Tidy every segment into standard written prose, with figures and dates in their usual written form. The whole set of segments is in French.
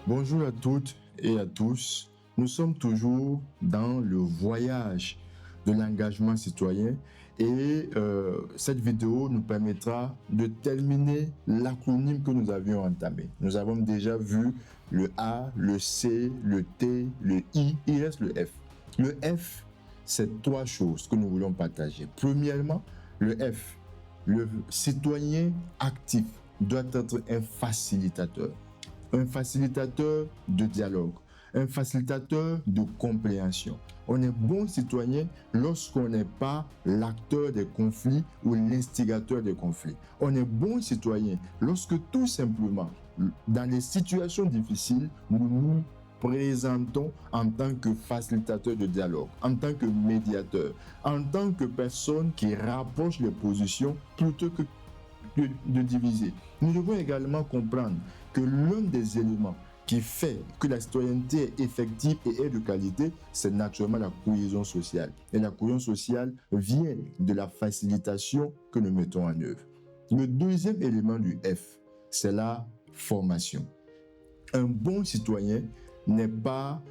Bonjour à toutes et à tous. Nous sommes toujours dans le voyage de l'engagement citoyen et cette vidéo nous permettra de terminer l'acronyme que nous avions entamé. Nous avons déjà vu le A, le C, le T, le I, il reste le F. Le F, c'est trois choses que nous voulons partager. Premièrement, le F, le citoyen actif doit être un facilitateur de dialogue, un facilitateur de compréhension. On est bon citoyen lorsqu'on n'est pas l'acteur des conflits ou l'instigateur des conflits. On est bon citoyen lorsque tout simplement, dans les situations difficiles, nous nous présentons en tant que facilitateur de dialogue, en tant que médiateur, en tant que personne qui rapproche les positions plutôt que de diviser. Nous devons également comprendre que l'un des éléments qui fait que la citoyenneté est effective et est de qualité, c'est naturellement la cohésion sociale. Et la cohésion sociale vient de la facilitation que nous mettons en œuvre. Le deuxième élément du F, c'est la formation. Un bon citoyen n'est pas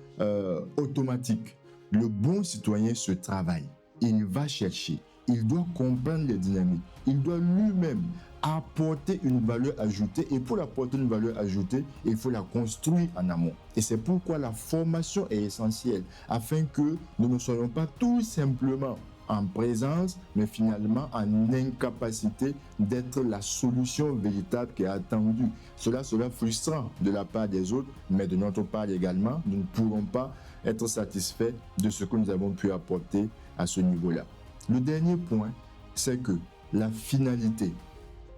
automatique. Le bon citoyen se travaille. Il va chercher. Il doit comprendre les dynamiques. Il doit lui-même apporter une valeur ajoutée. Et pour apporter une valeur ajoutée, il faut la construire en amont. Et c'est pourquoi la formation est essentielle, afin que nous ne soyons pas tout simplement en présence, mais finalement en incapacité d'être la solution véritable qui est attendue. Cela sera frustrant de la part des autres, mais de notre part également, nous ne pourrons pas être satisfaits de ce que nous avons pu apporter à ce niveau-là. Le dernier point, c'est que la finalité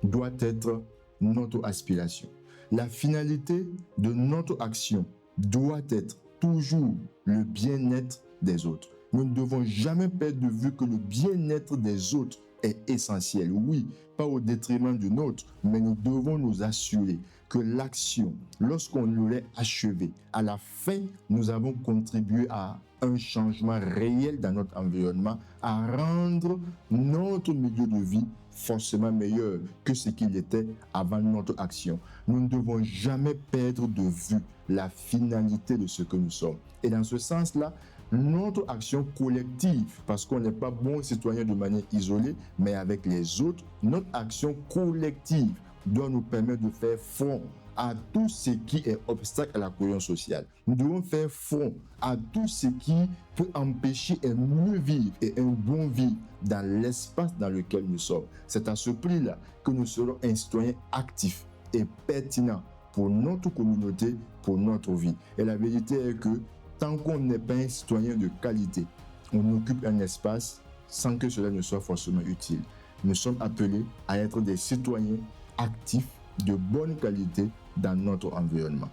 doit être notre aspiration. La finalité de notre action doit être toujours le bien-être des autres. Nous ne devons jamais perdre de vue que le bien-être des autres est essentiel. Oui, pas au détriment du nôtre, mais nous devons nous assurer que l'action, lorsqu'on l'aurait achevée, à la fin, nous avons contribué à un changement réel dans notre environnement, à rendre notre milieu de vie forcément meilleur que ce qu'il était avant notre action. Nous ne devons jamais perdre de vue la finalité de ce que nous sommes. Et dans ce sens-là, notre action collective, parce qu'on n'est pas bon citoyen de manière isolée, mais avec les autres, notre action collective doit nous permettre de faire front à tout ce qui est obstacle à la cohésion sociale. Nous devons faire front à tout ce qui peut empêcher un mieux vivre et un bon vivre dans l'espace dans lequel nous sommes. C'est à ce prix-là que nous serons un citoyen actif et pertinent pour notre communauté, pour notre vie. Et la vérité est que tant qu'on n'est pas un citoyen de qualité, on occupe un espace sans que cela ne soit forcément utile. Nous sommes appelés à être des citoyens actifs de bonne qualité dans notre environnement.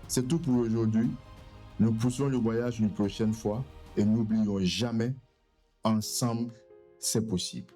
C'est tout pour aujourd'hui. Nous poursuivons le voyage une prochaine fois et n'oublions jamais, ensemble, c'est possible.